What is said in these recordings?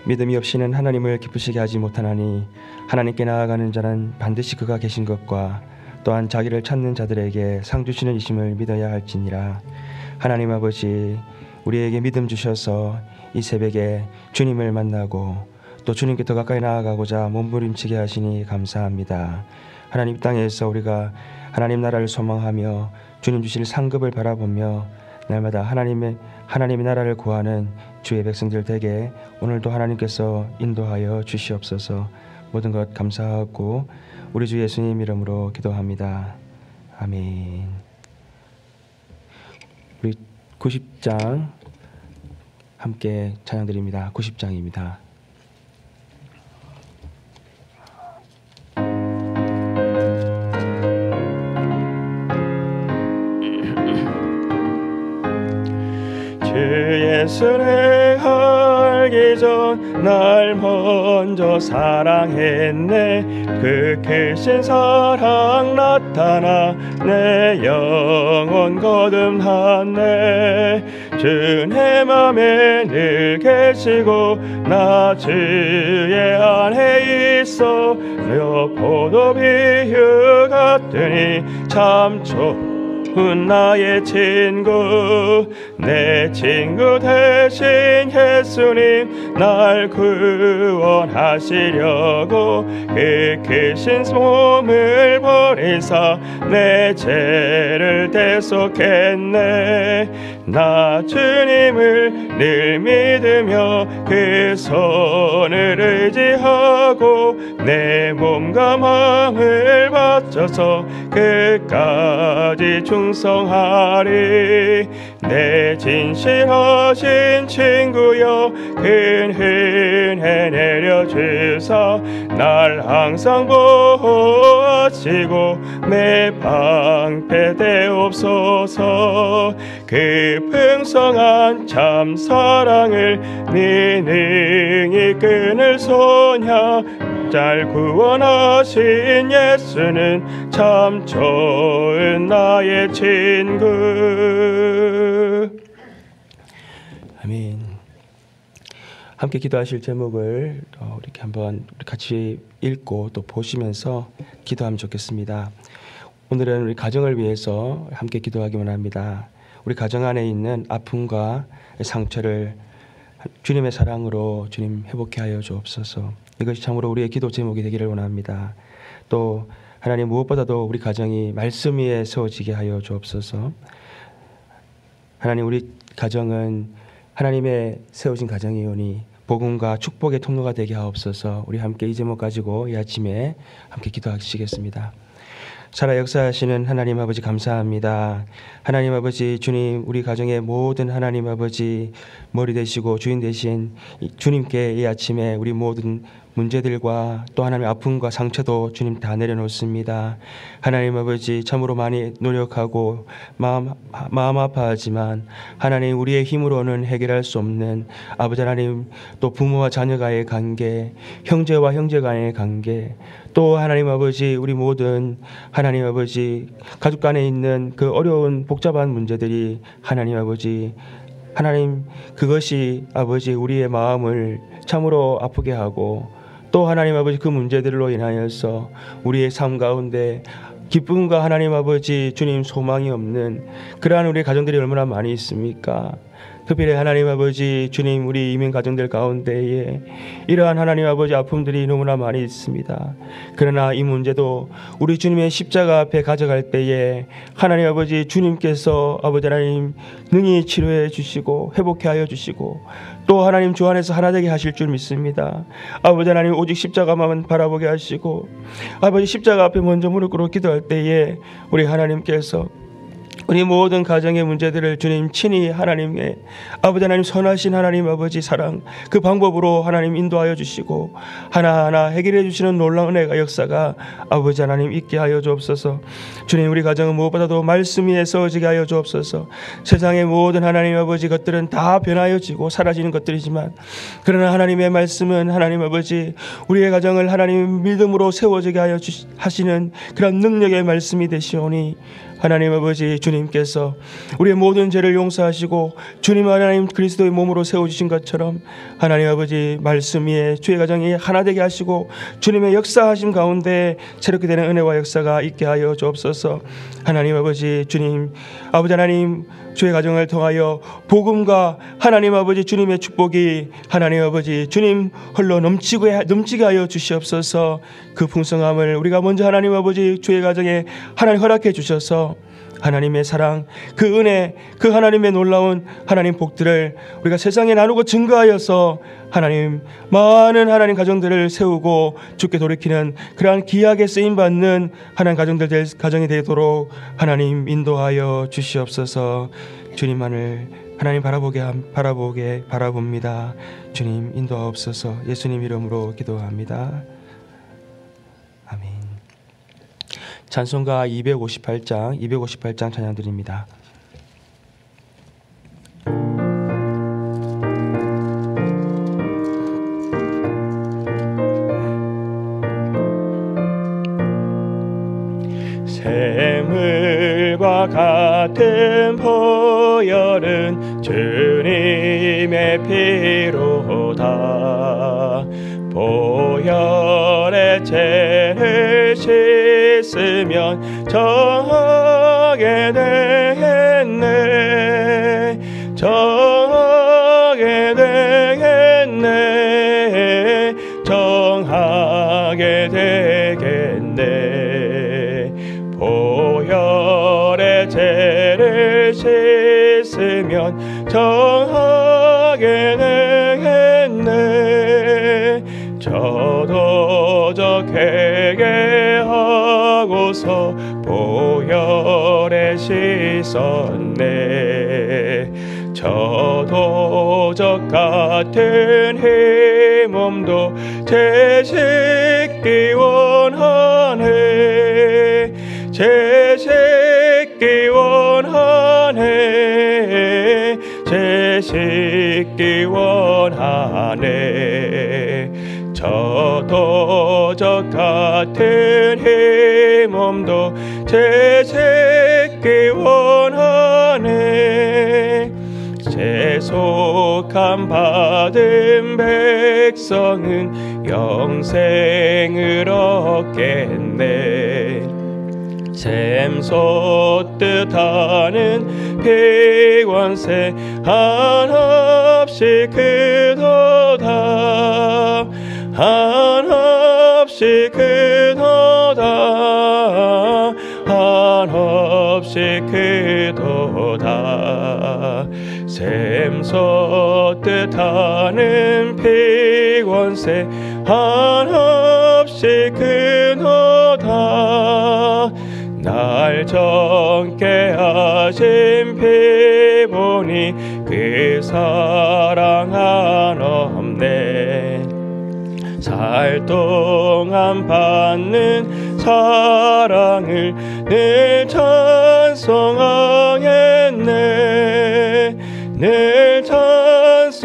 믿음이 없이는 하나님을 기쁘시게 하지 못하나니 하나님께 나아가는 자는 반드시 그가 계신 것과 또한 자기를 찾는 자들에게 상 주시는 이심을 믿어야 할지니라. 하나님 아버지, 우리에게 믿음 주셔서 이 새벽에 주님을 만나고 또 주님께 더 가까이 나아가고자 몸부림치게 하시니 감사합니다. 하나님 땅에서 우리가 하나님 나라를 소망하며 주님 주실 상급을 바라보며 날마다 하나님의 나라를 구하는 주의 백성들 되게 오늘도 하나님께서 인도하여 주시옵소서. 모든 것 감사하고 우리 주 예수님 이름으로 기도합니다. 아멘. 우리 90장 함께 찬양드립니다. 90장입니다. 주 예수를 알기 전 날 먼저 사랑했네. 그 크신 사랑 나타나 내 영혼 거듭났네. 주 내 맘에 늘 계시고 나 주의 안에 있어. 며 포도 비유 같으니 참 좋은 나의 친구. 내 친구 대신 예수님 날 구원하시려고 그 크신 몸을 버리사 내 죄를 대속했네. 나 주님을 늘 믿으며 그 손을 의지하고 내 몸과 마음을 바쳐서 끝까지 충성하리. 내 진실하신 친구여 큰 은혜 내려주사 날 항상 보호하시고 내 방패 되옵소서. 그 풍성한 참 사랑을 네 능히 끊을 소냐. 잘 구원하신 예수는 참 좋은 나의 친구. 아멘. 함께 기도하실 제목을 이렇게 한번 같이 읽고 또 보시면서 기도하면 좋겠습니다. 오늘은 우리 가정을 위해서 함께 기도하기 원합니다. 우리 가정 안에 있는 아픔과 상처를 주님의 사랑으로 주님 회복케 하여 주옵소서. 이것이 참으로 우리의 기도 제목이 되기를 원합니다. 또 하나님 무엇보다도 우리 가정이 말씀 위에 세워지게 하여 주옵소서. 하나님 우리 가정은 하나님의 세우신 가정이오니 복음과 축복의 통로가 되게 하옵소서. 우리 함께 이 제목 가지고 이 아침에 함께 기도하시겠습니다. 살아 역사하시는 하나님 아버지 감사합니다. 하나님 아버지 주님, 우리 가정의 모든 하나님 아버지 머리 되시고 주인 되신 주님께 이 아침에 우리 모든 문제들과 또 하나님의 아픔과 상처도 주님 다 내려놓습니다. 하나님 아버지 참으로 많이 노력하고 마음 아파하지만 하나님 우리의 힘으로는 해결할 수 없는 아버지 하나님, 또 부모와 자녀간의 관계, 형제와 형제 간의 관계, 또 하나님 아버지 우리 모든 하나님 아버지 가족 간에 있는 그 어려운 복잡한 문제들이 하나님 아버지 하나님 그것이 아버지 우리의 마음을 참으로 아프게 하고 또 하나님 아버지 그 문제들로 인하여서 우리의 삶 가운데 기쁨과 하나님 아버지 주님 소망이 없는 그러한 우리 가정들이 얼마나 많이 있습니까? 특별히 하나님 아버지 주님 우리 이민 가정들 가운데에 이러한 하나님 아버지 아픔들이 너무나 많이 있습니다. 그러나 이 문제도 우리 주님의 십자가 앞에 가져갈 때에 하나님 아버지 주님께서 아버지 하나님 능히 치료해 주시고 회복해 하여 주시고 또 하나님 주 안에서 하나 되게 하실 줄 믿습니다. 아버지 하나님 오직 십자가만 바라보게 하시고 아버지 십자가 앞에 먼저 무릎 꿇고 기도할 때에 우리 하나님께서 우리 모든 가정의 문제들을 주님 친히 하나님의 아버지 하나님 선하신 하나님 아버지 사랑 그 방법으로 하나님 인도하여 주시고 하나하나 해결해 주시는 놀라운 은혜가 역사가 아버지 하나님 있게 하여 주옵소서. 주님 우리 가정은 무엇보다도 말씀 위에 서어지게 하여 주옵소서. 세상의 모든 하나님 아버지 것들은 다 변하여지고 사라지는 것들이지만 그러나 하나님의 말씀은 하나님 아버지 우리의 가정을 하나님 믿음으로 세워지게 하여 하시는 그런 능력의 말씀이 되시오니 하나님 아버지, 주님께서 우리의 모든 죄를 용서하시고 주님 하나님 그리스도의 몸으로 세워주신 것처럼 하나님 아버지 말씀 위에 주의 가정이 하나 되게 하시고 주님의 역사하심 가운데 새롭게 되는 은혜와 역사가 있게 하여 주옵소서. 하나님 아버지, 주님 아버지 하나님, 주의 가정을 통하여 복음과 하나님 아버지 주님의 축복이 하나님 아버지 주님 홀로 넘치게 하여 주시옵소서. 그 풍성함을 우리가 먼저 하나님 아버지 주의 가정에 하나님 허락해 주셔서 하나님의 사랑, 그 은혜, 그 하나님의 놀라운 하나님 복들을 우리가 세상에 나누고 증거하여서 하나님 많은 하나님 가정들을 세우고 주께 돌이키는 그러한 귀하게 쓰임받는 하나님 가정이 되도록 하나님 인도하여 주시옵소서. 주님만을 하나님 바라봅니다. 주님 인도하옵소서. 예수님 이름으로 기도합니다. 아멘. 찬송가 258장 찬양 드립니다. 샘물과 같은 보혈은 주님의 피로다. 보혈의 죄를 씻으면 정하게 되겠네. 정하게 되겠네. 정하게 되겠네. 보혈의 죄를 씻으면 정하게 되겠네. 저도 회개하고서 보혈에 씻었네. 저도 같은 힘없도 채식기 원하네. 채식기 원하네. 채식기 원하네. 저도 같은 힘없도 채식기 원하네. 세속함 받은 백성은 영생을 얻겠네. 샘솟듯 하는 피관세 한없이 크도다. 한없이 크도다. 한없이 크도다. 샘솟듯 하는 피관세 한없이 크도다. 날 정케 하신 피 보니 그 사랑 한없네. 살 동안 받는 사랑을 늘 찬송하겠네. 늘 찬송하겠네.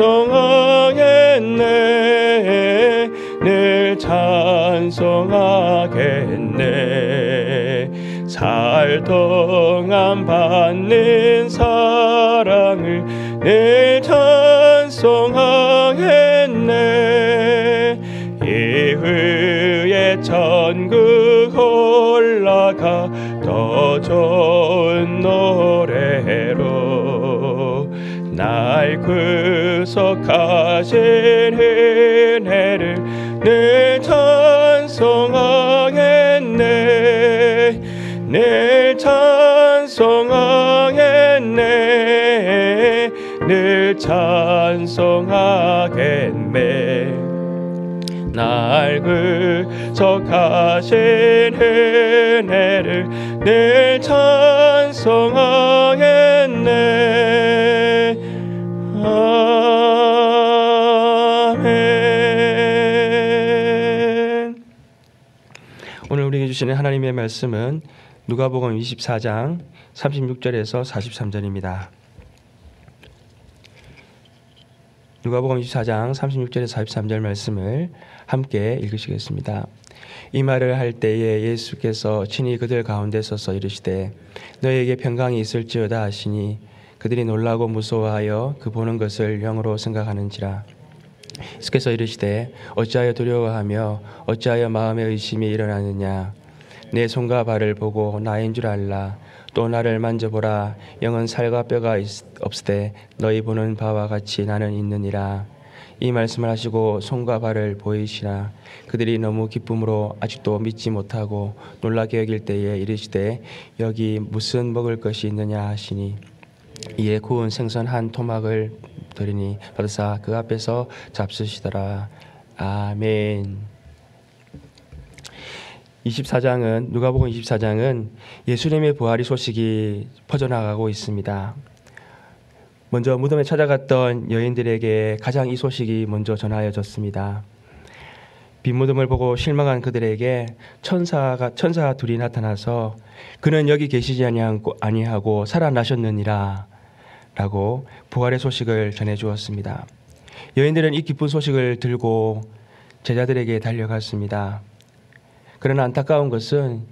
늘 찬송하겠네. 살 동안 받는 사랑을 늘 찬송하겠네. 이후에 천국 올라가 더 좋은 노래로 날 구속하신 은혜를 늘 찬송하겠네. 늘 찬송하겠네. 늘 찬송하겠네. 날 구속하신 은혜를 늘 찬송하겠네. 아멘. 오늘 우리에게 주시는 하나님의 말씀은 누가복음 24장 36절에서 43절입니다. 누가복음 24장 36절에서 43절 말씀을 함께 읽으시겠습니다. 이 말을 할 때에 예수께서 친히 그들 가운데 서서 이르시되 너희에게 평강이 있을지어다 하시니 그들이 놀라고 무서워하여 그 보는 것을 영으로 생각하는지라. 예수께서 이르시되 어찌하여 두려워하며 어찌하여 마음에 의심이 일어나느냐. 내 손과 발을 보고 나인 줄 알라. 또 나를 만져보라. 영은 살과 뼈가 없으되 너희 보는 바와 같이 나는 있느니라. 이 말씀을 하시고 손과 발을 보이시라. 그들이 너무 기쁨으로 아직도 믿지 못하고 놀라게 여길 때에 이르시되 여기 무슨 먹을 것이 있느냐 하시니 이에 구운 생선 한 토막을 드리니 받으사 그 앞에서 잡수시더라. 아멘. 24장은 누가복음 24장은 예수님의 부활의 소식이 퍼져나가고 있습니다. 먼저 무덤에 찾아갔던 여인들에게 가장 이 소식이 먼저 전하여졌습니다. 빈 무덤을 보고 실망한 그들에게 천사 둘이 나타나서 그는 여기 계시지 아니하고 살아나셨느니라 라고 부활의 소식을 전해주었습니다. 여인들은 이 기쁜 소식을 들고 제자들에게 달려갔습니다. 그러나 안타까운 것은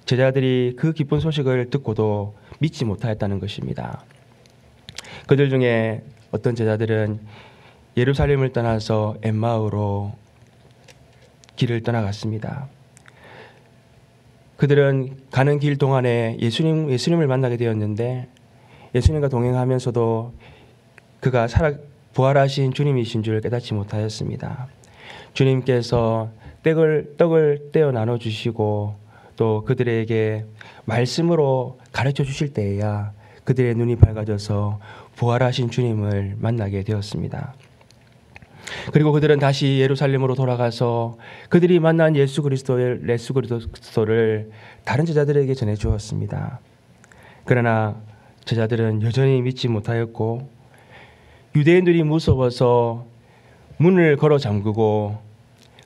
제자들이 그 기쁜 소식을 듣고도 믿지 못하였다는 것입니다. 그들 중에 어떤 제자들은 예루살렘을 떠나서 엠마오로 길을 떠나갔습니다. 그들은 가는 길 동안에 예수님을 만나게 되었는데 예수님과 동행하면서도 그가 부활하신 주님이신 줄 깨닫지 못하였습니다. 주님께서 떡을 떼어 나눠주시고 또 그들에게 말씀으로 가르쳐 주실 때에야 그들의 눈이 밝아져서 부활하신 주님을 만나게 되었습니다. 그리고 그들은 다시 예루살렘으로 돌아가서 그들이 만난 예수 그리스도를 다른 제자들에게 전해 주었습니다. 그러나 제자들은 여전히 믿지 못하였고 유대인들이 무서워서 문을 걸어 잠그고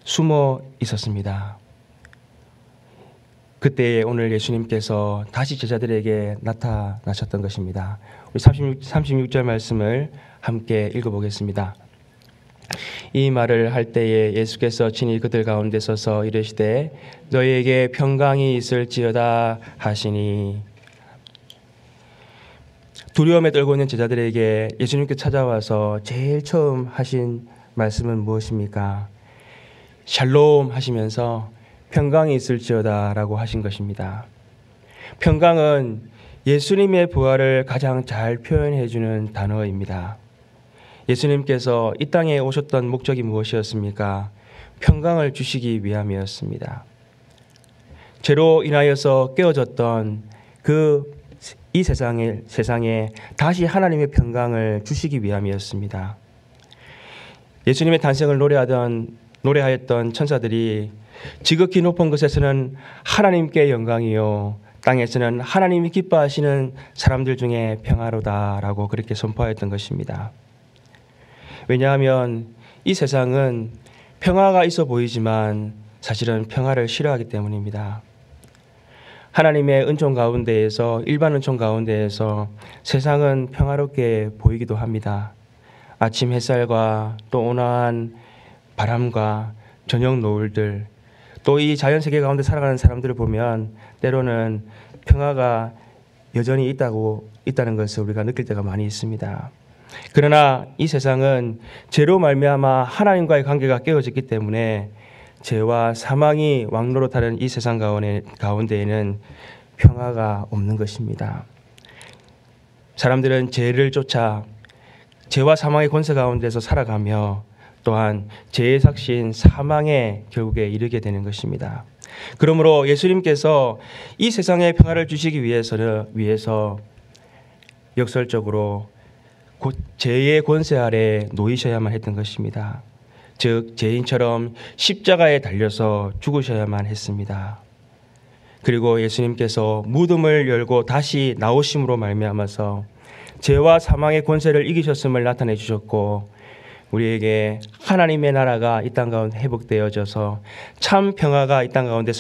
숨어 있었습니다. 그때 오늘 예수님께서 다시 제자들에게 나타나셨던 것입니다. 우리 36절 말씀을 함께 읽어보겠습니다. 이 말을 할 때에 예수께서 친히 그들 가운데 서서 이르시되 너희에게 평강이 있을지어다 하시니. 두려움에 떨고 있는 제자들에게 예수님께 찾아와서 제일 처음 하신 말씀은 무엇입니까? 샬롬 하시면서 평강이 있을지어다 라고 하신 것입니다. 평강은 예수님의 부활을 가장 잘 표현해 주는 단어입니다. 예수님께서 이 땅에 오셨던 목적이 무엇이었습니까? 평강을 주시기 위함이었습니다. 죄로 인하여서 깨어졌던 이 세상에 다시 하나님의 평강을 주시기 위함이었습니다. 예수님의 탄생을 노래하였던 천사들이 지극히 높은 곳에서는 하나님께 영광이요 땅에서는 하나님이 기뻐하시는 사람들 중에 평화로다라고 그렇게 선포하였던 것입니다. 왜냐하면 이 세상은 평화가 있어 보이지만 사실은 평화를 싫어하기 때문입니다. 하나님의 은총 가운데에서 일반 은총 가운데에서 세상은 평화롭게 보이기도 합니다. 아침 햇살과 또 온화한 바람과 저녁 노을들 또 이 자연세계 가운데 살아가는 사람들을 보면 때로는 평화가 여전히 있다는 것을 우리가 느낄 때가 많이 있습니다. 그러나 이 세상은 죄로 말미암아 하나님과의 관계가 깨어졌기 때문에 죄와 사망이 왕노릇하는 이 세상 가운데에는 평화가 없는 것입니다. 사람들은 죄를 쫓아 죄와 사망의 권세 가운데서 살아가며 또한 죄의 삭신 사망에 결국에 이르게 되는 것입니다. 그러므로 예수님께서 이 세상에 평화를 주시기 위해서 역설적으로 죄의 권세 아래 놓이셔야만 했던 것입니다. 즉 죄인처럼 십자가에 달려서 죽으셔야만 했습니다. 그리고 예수님께서 무덤을 열고 다시 나오심으로 말미암아서 죄와 사망의 권세를 이기셨음을 나타내 주셨고 우리에게 하나님의 나라가 이 땅 가운데 회복되어져서 참 평화가 이 땅 가운데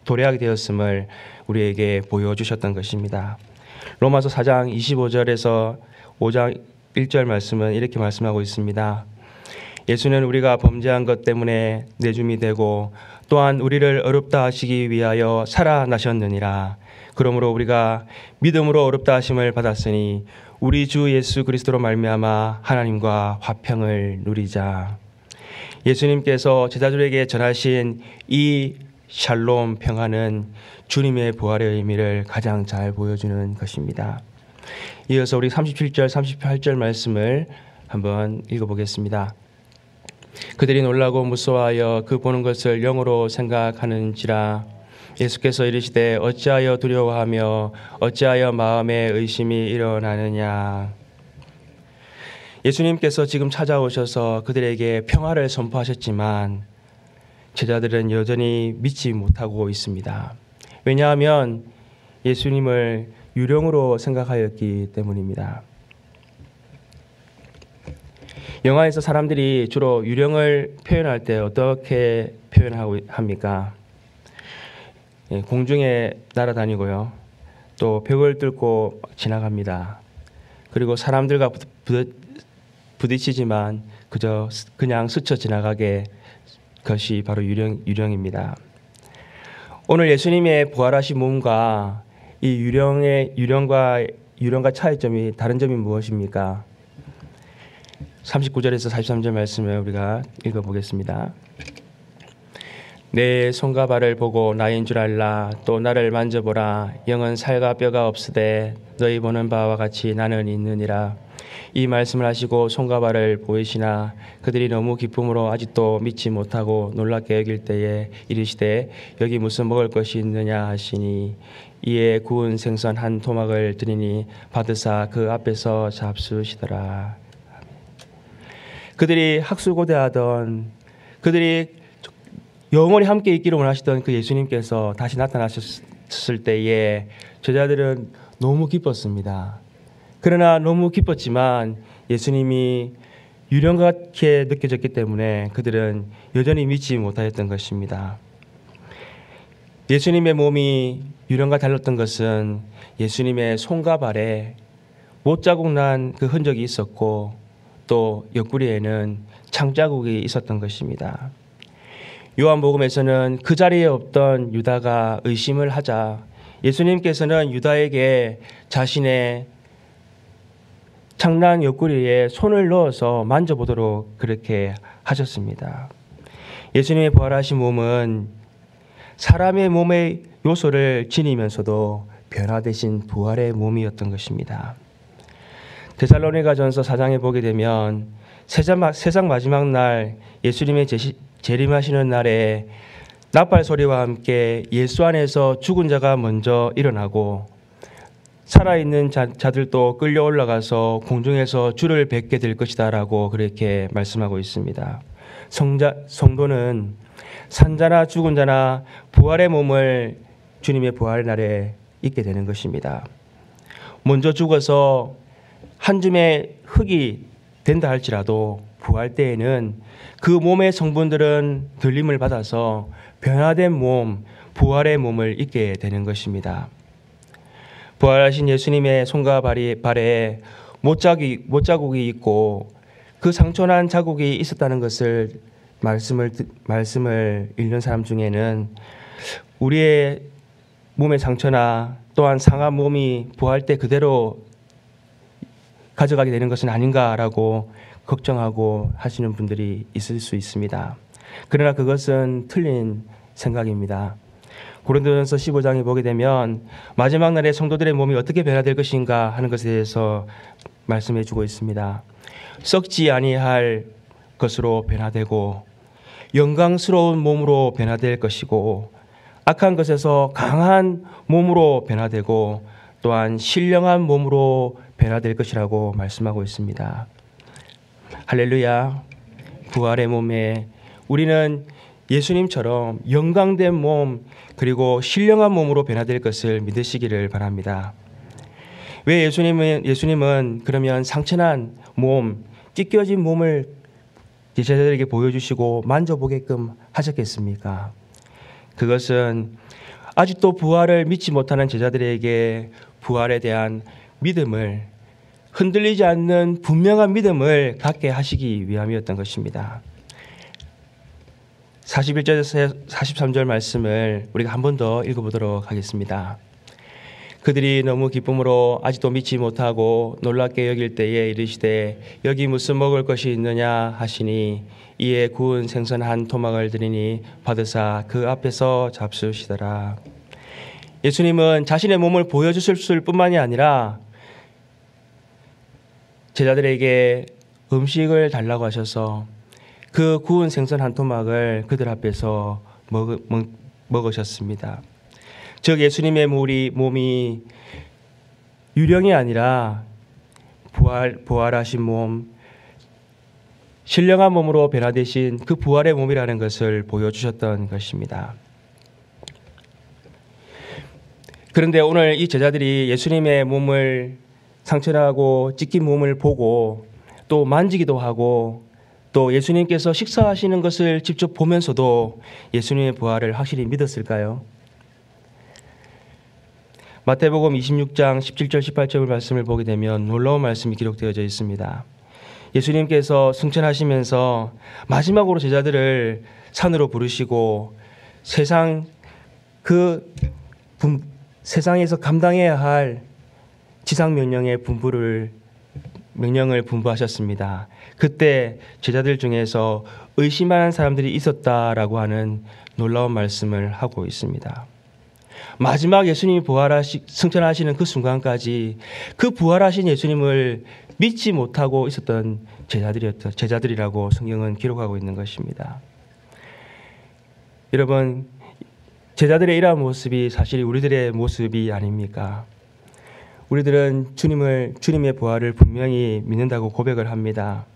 도래하게 되었음을 우리에게 보여주셨던 것입니다. 로마서 4장 25절에서 5장 1절 말씀은 이렇게 말씀하고 있습니다. 예수는 우리가 범죄한 것 때문에 내줌이 되고 또한 우리를 어렵다 하시기 위하여 살아나셨느니라. 그러므로 우리가 믿음으로 어렵다 하심을 받았으니 우리 주 예수 그리스도로 말미암아 하나님과 화평을 누리자. 예수님께서 제자들에게 전하신 이 샬롬 평화는 주님의 부활의 의미를 가장 잘 보여주는 것입니다. 이어서 우리 37절, 38절 말씀을 한번 읽어보겠습니다. 그들이 놀라고 무서워하여 그 보는 것을 영으로 생각하는지라. 예수께서 이르시되 어찌하여 두려워하며 어찌하여 마음에 의심이 일어나느냐. 예수님께서 지금 찾아오셔서 그들에게 평화를 선포하셨지만 제자들은 여전히 믿지 못하고 있습니다. 왜냐하면 예수님을 유령으로 생각하였기 때문입니다. 영화에서 사람들이 주로 유령을 표현할 때 어떻게 표현하고 합니까? 공중에 날아다니고요. 또 벽을 뚫고 지나갑니다. 그리고 사람들과 부딪히지만 그냥 스쳐 지나가게 것이 바로 유령입니다. 오늘 예수님의 부활하신 몸과 이 유령과 차이점이 다른 점이 무엇입니까? 39절에서 43절 말씀을 우리가 읽어보겠습니다. 내 손과 발을 보고 나인 줄 알라. 또 나를 만져보라. 영은 살과 뼈가 없으되 너희 보는 바와 같이 나는 있느니라. 이 말씀을 하시고 손과 발을 보이시나 그들이 너무 기쁨으로 아직도 믿지 못하고 놀랍게 여길 때에 이르시되 여기 무슨 먹을 것이 있느냐 하시니 이에 구운 생선 한 토막을 드리니 받으사 그 앞에서 잡수시더라. 그들이 학술고대하던 그들이 영원히 함께 있기를 원하시던 그 예수님께서 다시 나타나셨을 때에 제자들은 너무 기뻤습니다. 그러나 너무 기뻤지만 예수님이 유령같게 느껴졌기 때문에 그들은 여전히 믿지 못하였던 것입니다. 예수님의 몸이 유령과 달랐던 것은 예수님의 손과 발에 못자국 난 그 흔적이 있었고 또 옆구리에는 창자국이 있었던 것입니다. 요한복음에서는 그 자리에 없던 유다가 의심을 하자 예수님께서는 유다에게 자신의 창난 옆구리에 손을 넣어서 만져보도록 그렇게 하셨습니다. 예수님의 부활하신 몸은 사람의 몸의 요소를 지니면서도 변화되신 부활의 몸이었던 것입니다. 데살로니가전서 4장에 보게 되면 세상 마지막 날 예수님의 재림하시는 날에 나팔 소리와 함께 예수 안에서 죽은 자가 먼저 일어나고 살아있는 자들도 끌려 올라가서 공중에서 주를 뵙게 될 것이다 라고 그렇게 말씀하고 있습니다. 성도는 산자나 죽은 자나 부활의 몸을 주님의 부활 날에 입게 되는 것입니다. 먼저 죽어서 한 줌의 흙이 된다 할지라도 부활 때에는 그 몸의 성분들은 들림을 받아서 변화된 몸, 부활의 몸을 입게 되는 것입니다. 부활하신 예수님의 손과 발에 못자국이 있고 그 상처난 자국이 있었다는 것을 말씀을 읽는 사람 중에는 우리의 몸의 상처나 또한 상한 몸이 부활 때 그대로 가져가게 되는 것은 아닌가라고 걱정하고 하시는 분들이 있을 수 있습니다. 그러나 그것은 틀린 생각입니다. 고린도전서 15장에 보게 되면 마지막 날에 성도들의 몸이 어떻게 변화될 것인가 하는 것에 대해서 말씀해 주고 있습니다. 썩지 아니할 것으로 변화되고 영광스러운 몸으로 변화될 것이고 악한 것에서 강한 몸으로 변화되고 또한 신령한 몸으로 변화될 것이라고 말씀하고 있습니다. 할렐루야. 부활의 몸에 우리는 예수님처럼 영광된 몸 그리고 신령한 몸으로 변화될 것을 믿으시기를 바랍니다. 왜 예수님은 그러면 상처난 몸, 찢겨진 몸을 제자들에게 보여주시고 만져보게끔 하셨겠습니까? 그것은 아직도 부활을 믿지 못하는 제자들에게 부활에 대한 믿음을 흔들리지 않는 분명한 믿음을 갖게 하시기 위함이었던 것입니다. 41절에서 43절 말씀을 우리가 한 번 더 읽어보도록 하겠습니다. 그들이 너무 기쁨으로 아직도 믿지 못하고 놀랍게 여길 때에 이르시되 여기 무슨 먹을 것이 있느냐 하시니 이에 구운 생선 한 토막을 드리니 받으사 그 앞에서 잡수시더라. 예수님은 자신의 몸을 보여주실 뿐만이 아니라 제자들에게 음식을 달라고 하셔서 그 구운 생선 한 토막을 그들 앞에서 먹으셨습니다. 즉 예수님의 몸이 유령이 아니라 부활하신 몸, 신령한 몸으로 변화되신 그 부활의 몸이라는 것을 보여주셨던 것입니다. 그런데 오늘 이 제자들이 예수님의 몸을 상처나고 찢긴 몸을 보고 또 만지기도 하고 또 예수님께서 식사하시는 것을 직접 보면서도 예수님의 부활을 확실히 믿었을까요? 마태복음 26장 17절 18절 말씀을 보게 되면 놀라운 말씀이 기록되어져 있습니다. 예수님께서 승천하시면서 마지막으로 제자들을 산으로 부르시고 세상에서 감당해야 할 지상 명령을 분부하셨습니다. 그때 제자들 중에서 의심하는 사람들이 있었다라고 하는 놀라운 말씀을 하고 있습니다. 마지막 예수님이 승천하시는 그 순간까지 그 부활하신 예수님을 믿지 못하고 있었던 제자들이라고 성경은 기록하고 있는 것입니다. 여러분, 제자들의 이러한 모습이 사실 우리들의 모습이 아닙니까? 우리들은 주님의 부활을 분명히 믿는다고 고백을 합니다.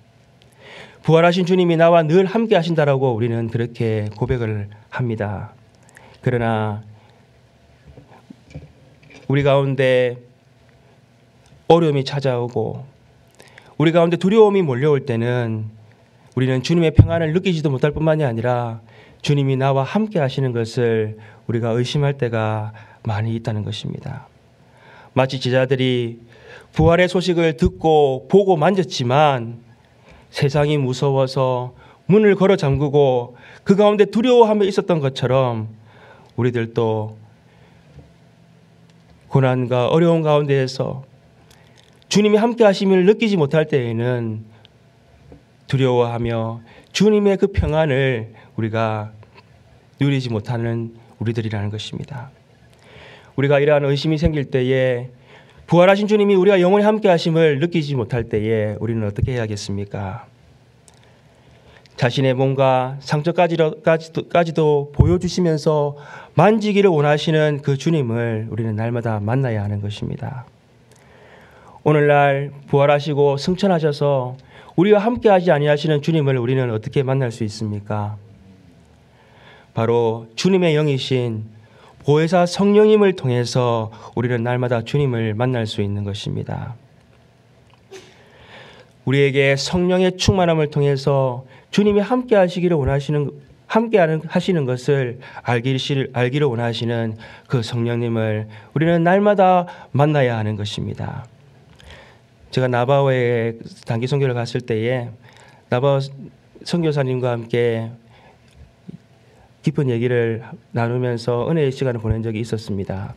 부활하신 주님이 나와 늘 함께 하신다라고 우리는 그렇게 고백을 합니다. 그러나 우리 가운데 어려움이 찾아오고 우리 가운데 두려움이 몰려올 때는 우리는 주님의 평안을 느끼지도 못할 뿐만이 아니라 주님이 나와 함께 하시는 것을 우리가 의심할 때가 많이 있다는 것입니다. 마치 제자들이 부활의 소식을 듣고 보고 만졌지만 세상이 무서워서 문을 걸어 잠그고 그 가운데 두려워하며 있었던 것처럼 우리들도 고난과 어려운 가운데에서 주님이 함께 하심을 느끼지 못할 때에는 두려워하며 주님의 그 평안을 우리가 누리지 못하는 우리들이라는 것입니다. 우리가 이러한 의심이 생길 때에 부활하신 주님이 우리가 영원히 함께 하심을 느끼지 못할 때에 우리는 어떻게 해야겠습니까? 자신의 몸과 상처까지도 보여주시면서 만지기를 원하시는 그 주님을 우리는 날마다 만나야 하는 것입니다. 오늘날 부활하시고 승천하셔서 우리와 함께하지 아니하시는 주님을 우리는 어떻게 만날 수 있습니까? 바로 주님의 영이신 보혜사 성령님을 통해서 우리는 날마다 주님을 만날 수 있는 것입니다. 우리에게 성령의 충만함을 통해서 주님이 함께 하시기를 하시는 것을 알기를 원하시는 그 성령님을 우리는 날마다 만나야 하는 것입니다. 제가 나바오에 단기 선교를 갔을 때에 나바오 선교사님과 함께 깊은 얘기를 나누면서 은혜의 시간을 보낸 적이 있었습니다.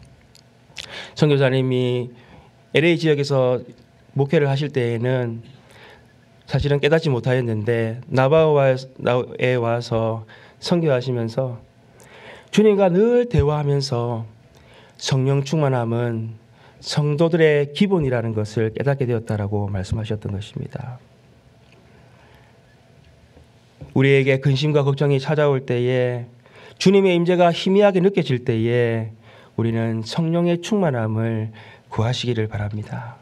선교사님이 LA 지역에서 목회를 하실 때에는 사실은 깨닫지 못하였는데 나바오에 와서 선교하시면서 주님과 늘 대화하면서 성령 충만함은 성도들의 기본이라는 것을 깨닫게 되었다라고 말씀하셨던 것입니다. 우리에게 근심과 걱정이 찾아올 때에 주님의 임재가 희미하게 느껴질 때에 우리는 성령의 충만함을 구하시기를 바랍니다.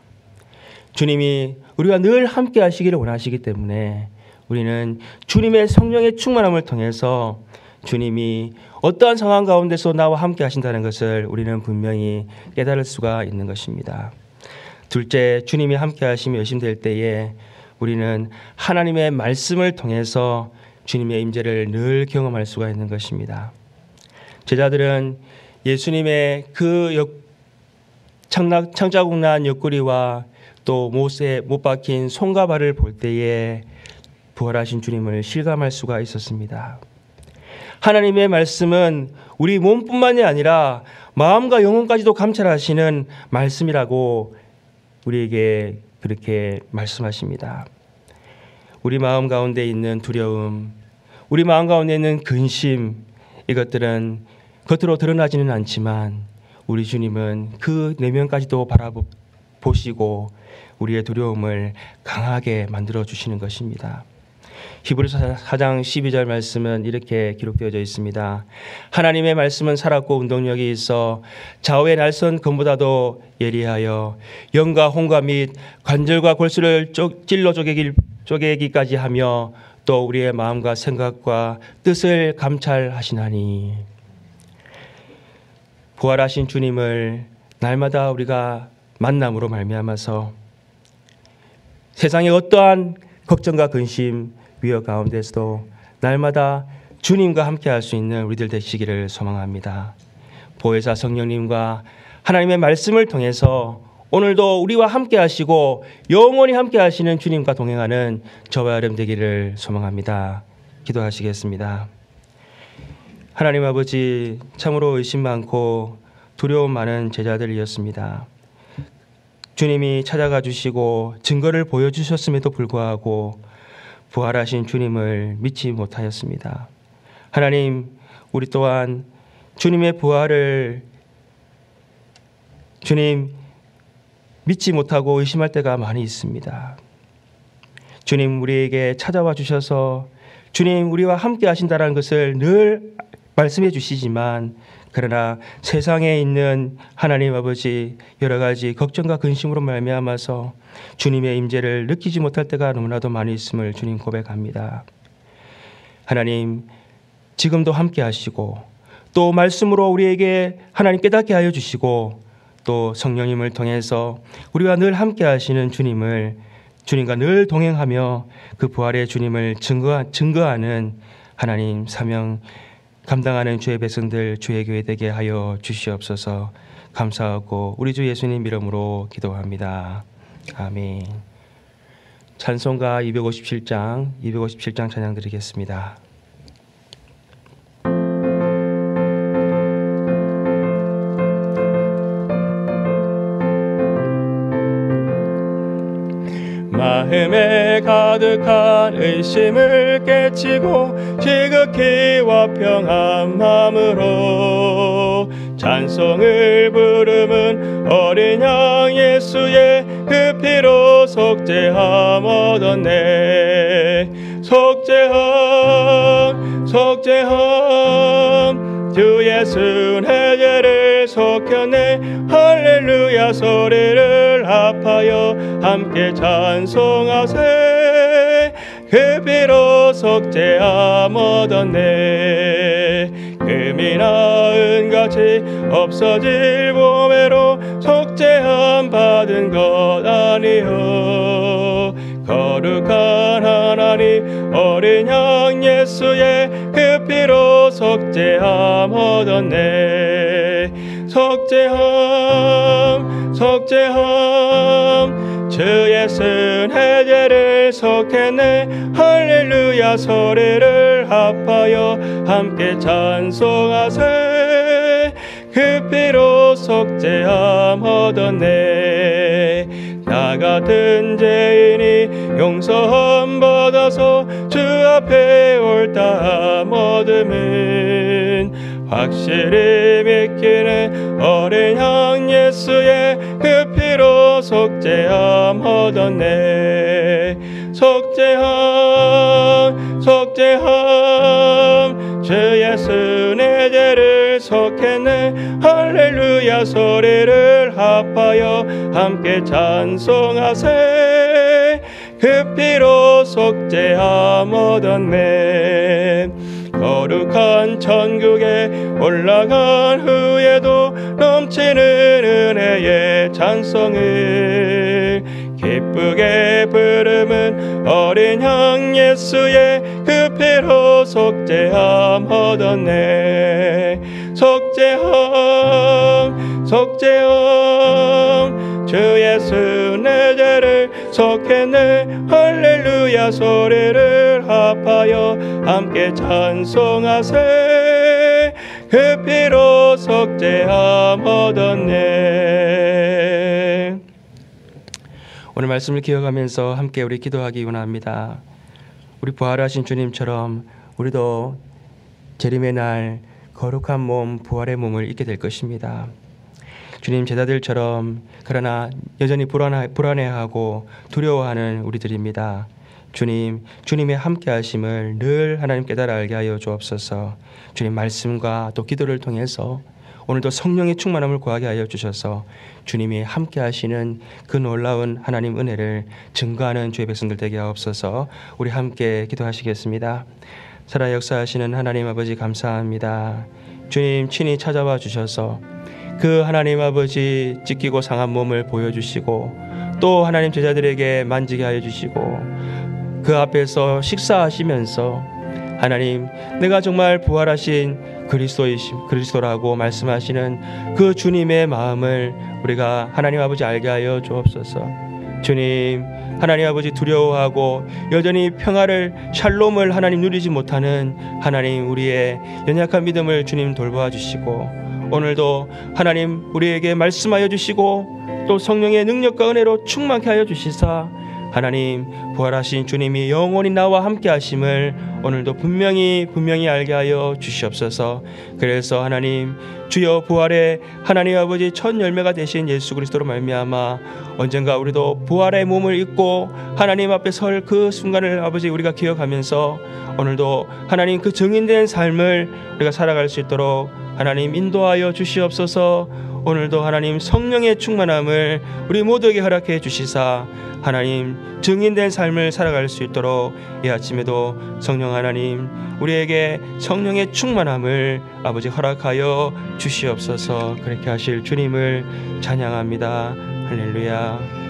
주님이 우리와 늘 함께 하시기를 원하시기 때문에 우리는 주님의 성령의 충만함을 통해서 주님이 어떠한 상황 가운데서 나와 함께 하신다는 것을 우리는 분명히 깨달을 수가 있는 것입니다. 둘째, 주님이 함께 하심이 의심될 때에 우리는 하나님의 말씀을 통해서 주님의 임재를 늘 경험할 수가 있는 것입니다. 제자들은 예수님의 그 창자국 난 옆구리와 또 못에 못 박힌 손과 발을 볼 때에 부활하신 주님을 실감할 수가 있었습니다. 하나님의 말씀은 우리 몸뿐만이 아니라 마음과 영혼까지도 감찰하시는 말씀이라고 우리에게 그렇게 말씀하십니다. 우리 마음 가운데 있는 두려움, 우리 마음 가운데 있는 근심, 이것들은 겉으로 드러나지는 않지만 우리 주님은 그 내면까지도 바라보시고 우리의 두려움을 강하게 만들어 주시는 것입니다. 히브리서 4장 12절 말씀은 이렇게 기록되어져 있습니다. 하나님의 말씀은 살았고 운동력이 있어 좌우의 날선 검보다도 예리하여 영과 혼과 및 관절과 골수를 찔러 쪼개기까지 하며 또 우리의 마음과 생각과 뜻을 감찰하시나니. 부활하신 주님을 날마다 우리가 만남으로 말미암아서 세상의 어떠한 걱정과 근심, 위협 가운데서도 날마다 주님과 함께 할 수 있는 우리들 되시기를 소망합니다. 보혜사 성령님과 하나님의 말씀을 통해서 오늘도 우리와 함께 하시고 영원히 함께 하시는 주님과 동행하는 저와 여러분 되기를 소망합니다. 기도하시겠습니다. 하나님 아버지, 참으로 의심 많고 두려움 많은 제자들이었습니다. 주님이 찾아가 주시고 증거를 보여주셨음에도 불구하고 부활하신 주님을 믿지 못하였습니다. 하나님, 우리 또한 주님의 부활을 주님 믿지 못하고 의심할 때가 많이 있습니다. 주님, 우리에게 찾아와 주셔서 주님 우리와 함께 하신다는 것을 늘 말씀해 주시지만, 그러나 세상에 있는 하나님 아버지 여러 가지 걱정과 근심으로 말미암아서 주님의 임재를 느끼지 못할 때가 너무나도 많이 있음을 주님 고백합니다. 하나님, 지금도 함께 하시고 또 말씀으로 우리에게 하나님 깨닫게 하여 주시고 또 성령님을 통해서 우리와 늘 함께 하시는 주님을 주님과 늘 동행하며 그 부활의 주님을 증거하는 하나님 사명 감당하는 주의 백성들, 주의 교회 되게 하여 주시옵소서. 감사하고 우리 주 예수님 이름으로 기도합니다. 아멘. 찬송가 257장 찬양 드리겠습니다. 마음에 가득한 의심을 깨치고 지극히 화평한 마음으로 찬송을 부르는 어린 양 예수의 그 피로 속죄함 얻었네. 속죄함 주 예수 내 죄를 속혔네. 할렐루야 소리를 합하여 함께 찬송하세. 그 피로 속죄함 얻었네. 금이나 은같이 없어질 보배로 속죄함 받은 것 아니요. 거룩한 하나님 어린 양 예수의 그 피로 속죄함 얻었네. 속죄함 주 예수 내 죄를 속했네. 할렐루야 소리를 합하여 함께 찬송하세. 그 피로 속죄함 얻었네. 나 같은 죄인이 용서함 받아서 주 앞에 옳다함 얻음은 확실히 믿기네. 어린 양 예수의 그 피로 속죄함 얻었네. 속죄함 주 예수 내 죄를 속했네. 할렐루야 소리를 합하여 함께 찬송하세. 그 피로 속죄함 얻었네. 거룩한 천국에 올라간 후에도 넘치는 은혜의 찬송을 기쁘게 부르는 어린 양 예수의 그 피로 속죄함 얻었네. 속죄함 주 예수 내 죄 속했네. 할렐루야 소리를 합하여 함께 찬송하세. 그 피로 속죄함 얻었네. 오늘 말씀을 기억하면서 함께 우리 기도하기 원합니다. 우리 부활하신 주님처럼 우리도 재림의 날 거룩한 몸, 부활의 몸을 입게 될 것입니다. 주님 제자들처럼 그러나 여전히 불안해하고 두려워하는 우리들입니다. 주님, 주님의 함께하심을 늘 하나님 깨달아 알게 하여 주옵소서. 주님 말씀과 또 기도를 통해서 오늘도 성령의 충만함을 구하게 하여 주셔서 주님이 함께하시는 그 놀라운 하나님 은혜를 증거하는 주의 백성들 되게 하옵소서. 우리 함께 기도하시겠습니다. 살아 역사하시는 하나님 아버지 감사합니다. 주님 친히 찾아와 주셔서 그 하나님 아버지 찢기고 상한 몸을 보여주시고 또 하나님 제자들에게 만지게 하여 주시고 그 앞에서 식사하시면서 하나님 내가 정말 부활하신 그리스도라고 말씀하시는 그 주님의 마음을 우리가 하나님 아버지 알게 하여 주옵소서. 주님 하나님 아버지 두려워하고 여전히 평화를 샬롬을 하나님 누리지 못하는 하나님 우리의 연약한 믿음을 주님 돌보아 주시고 오늘도 하나님 우리에게 말씀하여 주시고 또 성령의 능력과 은혜로 충만케 하여 주시사 하나님 부활하신 주님이 영원히 나와 함께 하심을 오늘도 분명히 알게 하여 주시옵소서. 그래서 하나님 주여 부활의 하나님 아버지 첫 열매가 되신 예수 그리스도로 말미암아 언젠가 우리도 부활의 몸을 입고 하나님 앞에 설 그 순간을 아버지 우리가 기억하면서 오늘도 하나님 그 증인된 삶을 우리가 살아갈 수 있도록 하나님 인도하여 주시옵소서. 오늘도 하나님 성령의 충만함을 우리 모두에게 허락해 주시사 하나님 증인된 삶을 살아갈 수 있도록 이 아침에도 성령 하나님 우리에게 성령의 충만함을 아버지 허락하여 주시옵소서. 그렇게 하실 주님을 찬양합니다. 할렐루야.